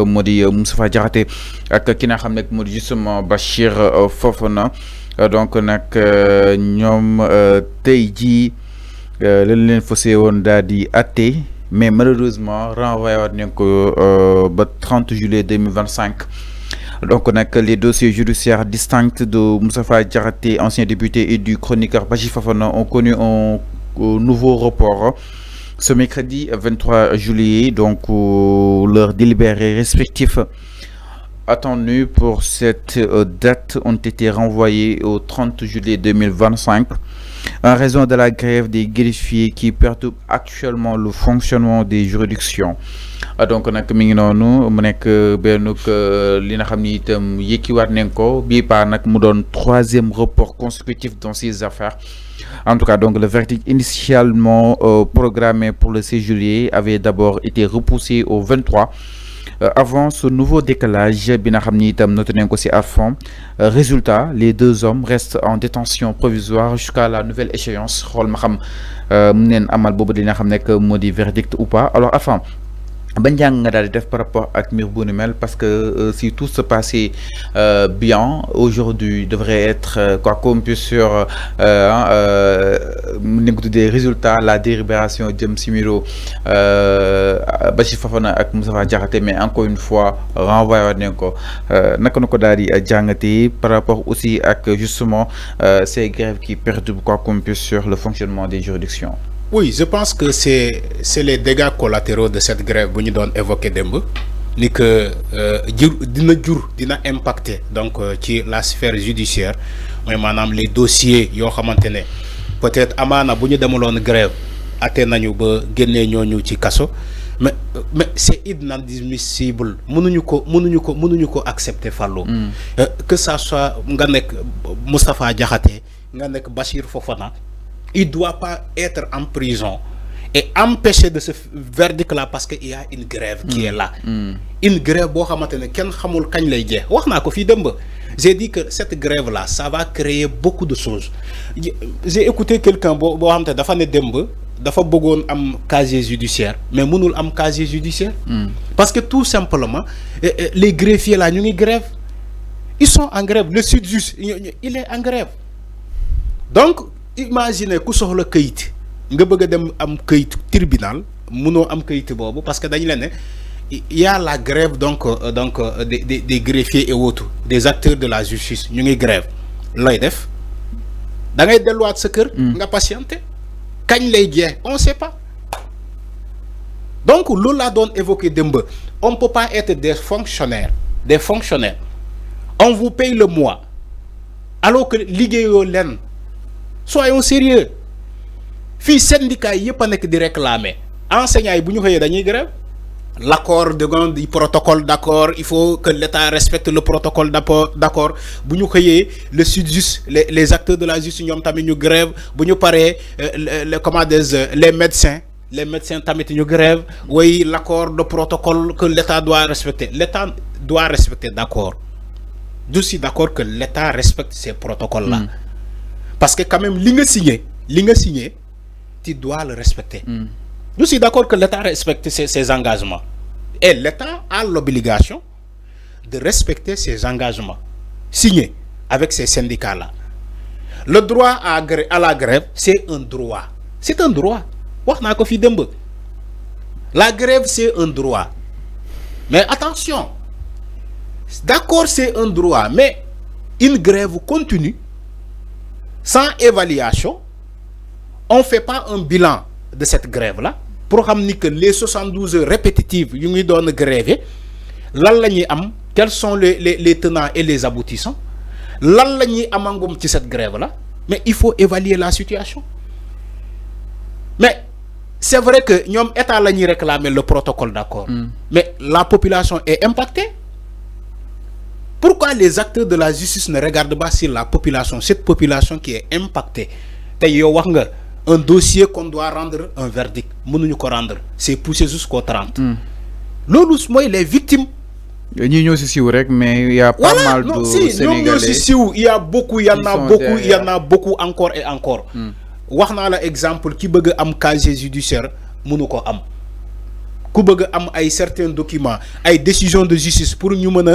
moo di Moustapha Diakhaté ak ki nga xam ne moo di justement Bachir Fofana donc nag ñoom tey jii lañ leen fas woon daal di atte mais malheureusement renvoyé waat nañ ko ba 30 juillet 2025. Donc, on a que les dossiers judiciaires distincts de Moustapha Diakhaté, ancien député, et du chroniqueur Bachir Fofana ont connu un nouveau report ce mercredi 23 juillet. Donc, leurs délibérés respectifs attendus pour cette date ont été renvoyés au 30 juillet 2025 en raison de la grève des greffiers qui perturbe actuellement le fonctionnement des juridictions. Donc nag mi ngi noonu mu nekk benn li nga xam ni itam yëkkiwaat nañ ko bii paa nag mu doon 3e report consécutif dans ces affaires. En tout cas, donc le verdict initialement programmé pour le 6 juillet avait d'abord été repoussé au 23. Avant ce nouveau décalage, résultat, les deux hommes restent en détention provisoire jusqu'à la nouvelle échéance. Verdict ou pas. Alors, enfin, par rapport à Mel parce que si tout se passait bien aujourd'hui devrait être quoi qu'on puisse sur des résultats la délibération de Simiro Bachir Fofana ak Moustapha Diakhaté mais encore une fois renvoyé par rapport aussi à justement ces grèves qui perturbent quoi qu'on puisse sur le fonctionnement des juridictions. Oui, je pense que c'est les dégâts collatéraux de cette grève que nous avons évoqué d'emblée, ni que dina impacter donc qui la sphère judiciaire, mais madame les dossiers yo xamantene peut-être amana buñu demulone grève até nañu ba génné ñoñu ci kasso mais c'est inadmissible mënuñu ko accepter fallo que ça soit nga nek Moustapha Diakhaté nga nek Bachir Fofana. Il ne doit pas être en prison et empêché de ce verdict-là parce qu'il y a une grève qui est là. Une grève, j'ai dit que cette grève-là, ça va créer beaucoup de choses. J'ai écouté quelqu'un qui a dit que un casier judiciaire, mais il n'y a pas casier judiciaire. Parce que tout simplement, les greffiers là, ils grève. Ils sont en grève. Le Sud-Just, il est en grève. Donc, imaginez que sur le kayit nga bëgg dem am kayit tribunal mëno am kayit bobu parce que dañu leen il y a la grève donc des greffiers et autres des acteurs de la justice ñu ngi grève lay def da ngay delluwaat sa kër nga patienter kañ lay jeex on sait pas donc loolu la doon évoquer demb on peut pas être des fonctionnaires on vous paye le mois alors que liggéeyoo leen. Soyons sérieux. Fi syndicat yépp a nek di réclamer. Enseignants yi buñu xeyé dañuy grève. L'accord du protocole d'accord, il faut que l'État respecte le protocole d'accord. Buñu xeyé le Sud-Just, les acteurs de la justice ñom tamit ñu grève, buñu paré les médecins tamit ñu grève. Oui, l'accord de protocole que l'État doit respecter. L'État doit respecter d'accord. Je suis d'accord que l'État respecte ces protocoles là. Parce que quand même, li nga signé, tu dois le respecter. Je suis d'accord que l'État respecte ses engagements. Et l'État a l'obligation de respecter ses engagements signés avec ces syndicats-là. Le droit à la grève, c'est un droit. C'est un droit. La grève, c'est un droit. Mais attention, d'accord, c'est un droit, mais une grève continue, sans évaluation, on ne fait pas un bilan de cette grève-là pour savoir que les 72 heures répétitives qui nous donnent grève, quels sont les tenants et les aboutissants, cette grève-là, mais il faut évaluer la situation. Mais c'est vrai que nous avons réclamé le protocole d'accord, mais la population est impactée. Pourquoi les acteurs de la justice ne regardent pas sur la population, cette population qui est impactée? Un dossier qu'on doit rendre un verdict, c'est poussé jusqu'au 30. L'autre, les victimes. Mais il y a pas mal de Sénégalais. Il y a beaucoup, il y en a beaucoup encore et encore. Wax na la exemple qui bëgg am casier judiciaire mënu ko am ku bëgg am ay certains documents ay décisions de justice pour ñu mën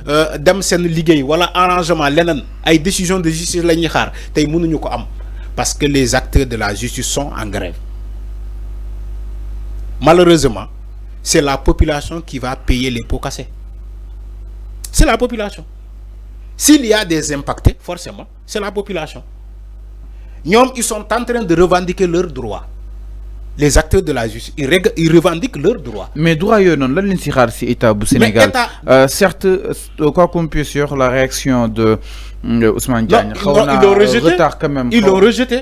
a dem seen liggéey wala arrangement leneen ay décisions de justice la ñuy xaar tey mënuñu ko am parce que les acteurs de la justice sont en grève. Malheureusement, c'est la population qui va payer les pots cassés. C'est la population. S'il y a des impactés, forcément, c'est la population. Ils sont en train de revendiquer leurs droits. Les acteurs de la justice, ils revendiquent leurs droits. Mais droit non, là l'État État du Sénégal. Certes, quoi qu'on puisse sur la réaction de Ousmane Diagne, ils l'ont rejeté. Retard quand même. Ils l'ont rejeté.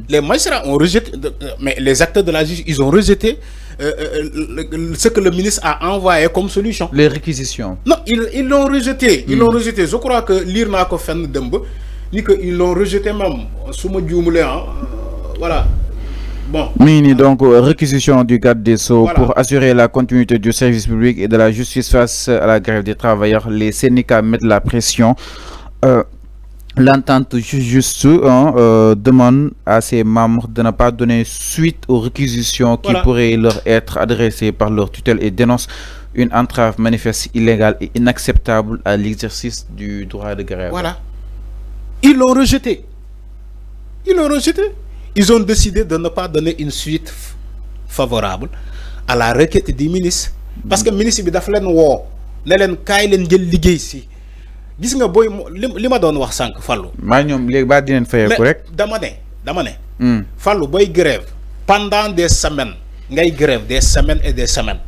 Les magistrats ont rejeté, mais les acteurs de la justice, ils ont rejeté ce que le ministre a envoyé comme solution. Les réquisitions. Non, ils l'ont rejeté. Ils l'ont rejeté. Je crois que l'IRNA a fait ils l'ont rejeté même. Voilà. Bon. Mini, donc, réquisition du garde des Sceaux pour assurer la continuité du service public et de la justice face à la grève des travailleurs. Les syndicats mettent la pression. L'entente juste demande à ses membres de ne pas donner suite aux réquisitions qui pourraient leur être adressées par leur tutelle et dénonce une entrave manifeste illégale et inacceptable à l'exercice du droit de grève. Voilà. Ils l'ont rejeté. Ils l'ont rejeté. Ils ont décidé de ne pas donner une suite favorable à la requête du ministre. Parce que le ministre bi dafa len wo ne len kay len jël liggéey ci. Gis nga boy lima doon wax sank Fallou. Ma ñom légui ba dinen fayé ko rek. Dama né. Fallou boy grève pendant des semaines, ngay grève des semaines et des semaines.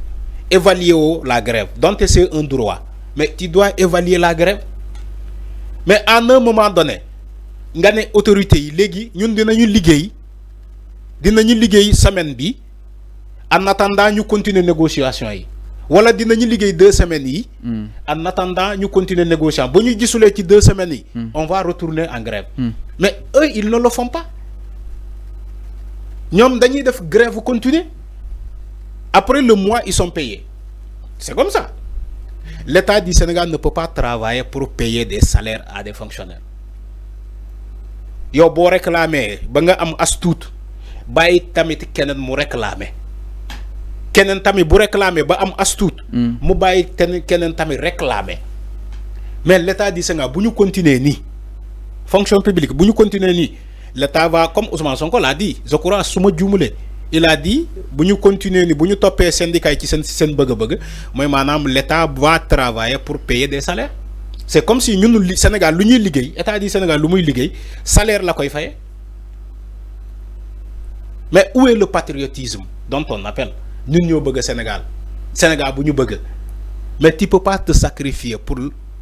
Évaluer la grève. Donc c'est un droit. Mais tu dois évaluer la grève. Mais à un moment donné, nga né autorité yi légui ñun dinañu liggéey semaine bi en attendant ñu continuer négociation yi wala dinañu liggéey 2 semaines yi en attendant ñu continuer négociation ba ñu gisulé ci 2 semaines yi on va retourner en grève mais eux ils ne le font pas ñom dañuy def grève continue après le mois ils sont payés c'est comme ça. L'État du Sénégal ne peut pas travailler pour payer des salaires à des fonctionnaires. Yo bo réclamer ba nga am as tuut bàyyi tamit keneen mu réclamer keneen tamit bu réclamer ba am as tuut mu bàyyi keneen tamit réclamer mais l'État du Sénégal bu ñu continuer nii fonction publique bu ñu continuer nii l'État va comme Ousmane Sonko l'a dit je crois su ma juumulee il a dit bu ñu continuer nii bu ñu toppee syndicat yi ci seen bëgg-bëgg mooy maanaam l'État va travailler pour payer des salaires. C'est comme si nous, le Sénégal, lu ñuy liggéey État du Sénégal lu muy liggéey salaire la koy fayé. Mais où est le patriotisme dont on appelle ñun ñoo bëgg Sénégal Sénégal bu ñu bëgg mais tu peux pas te sacrifier pour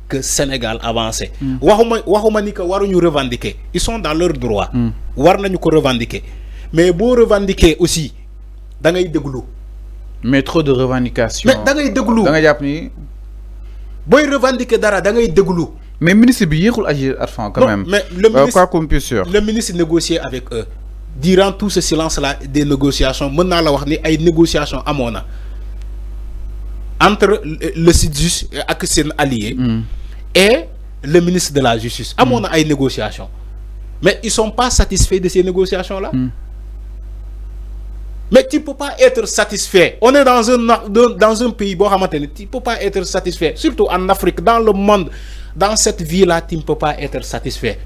que Sénégal avance. waxuma ni que waruñu revendiquer ils sont dans leur droit. War nañu ko revendiquer mais boo revendiquer aussi da ngay déglu. Mais trop de revendications. Mais da ngay déglu da nga jàpp ni. Boy revendiquer dara da ngay déglu. Mais ministre bi yéxul agir quand non, même. Mais le ministre, quoi qu'on puisse sûr. Le ministre négociait avec eux. Durant tout ce silence là des négociations mën naa la wax ni ay négociations amoon na entre le SYTJUST ak seen allié et le ministre de la justice amoon na ay négociations mais ils sont pas satisfaits de ces négociations là. Mais tu peux pas être satisfait. On est dans un pays, tu peux pas être satisfait. Surtout en Afrique, dans le monde, dans cette vie-là, tu ne peux pas être satisfait.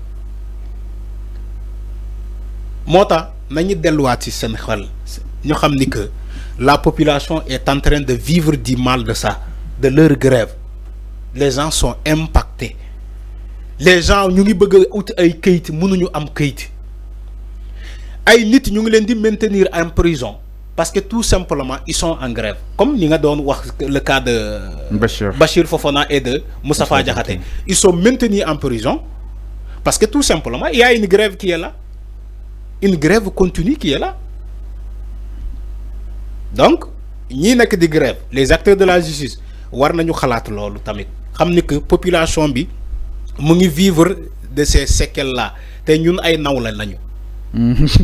Mota, nañu delluwaat ci seen xel ñu xam ni que la population est en train de vivre du mal de ça, de leur grève. Les gens sont impactés. Les gens ñu ngi bëgg a ut ay këyit mënuñu am këyit. Ay nit ñu ngi leen di maintenir en prison parce que tout simplement ils sont en grève comme ni nga doon wax le cas de Bachir Fofana et de Moustapha Diakhaté. Ils sont maintenus en prison parce que tout simplement il y a une grève qui est là, une grève continue qui est là. Donc ñi nek di grève les acteurs de la justice war nañu xalaat lolu tamit xam ni que population bi mu ngi vivre de ces séquelles là té ñun ay nawla lañu.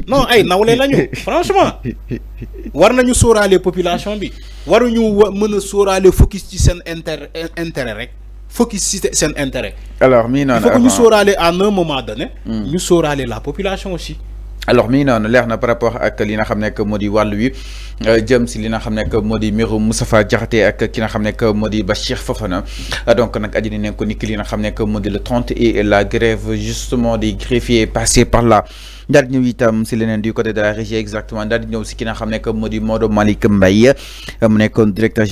Non ay nawle lañu franchement war nañu sóoraale population bi waruñu mën a sóoraale focus ci seen intérêt rek focus ci seen intérêt. Alors il faut que ñu sóoraale à un moment donné ñu sóoraale la population aussi. alors mi non leer na par rapport ak li nga xam ne que moo di wàllu wi jëm si li nga xam ne que moo di mbiru Moustapha Diakhaté ak ki nga xam ne que moo di Bachir Fofana donc nag aji nañ ko ni ki li nga xam ne que moo di le 30 et la grève justement des greffiers passé par là daal di ñëw itam si leneen du côté de la régie exactement daal di ñëw si ki nga xam ne que moo di Maodo Malick Mbaye mu nekkoon directeur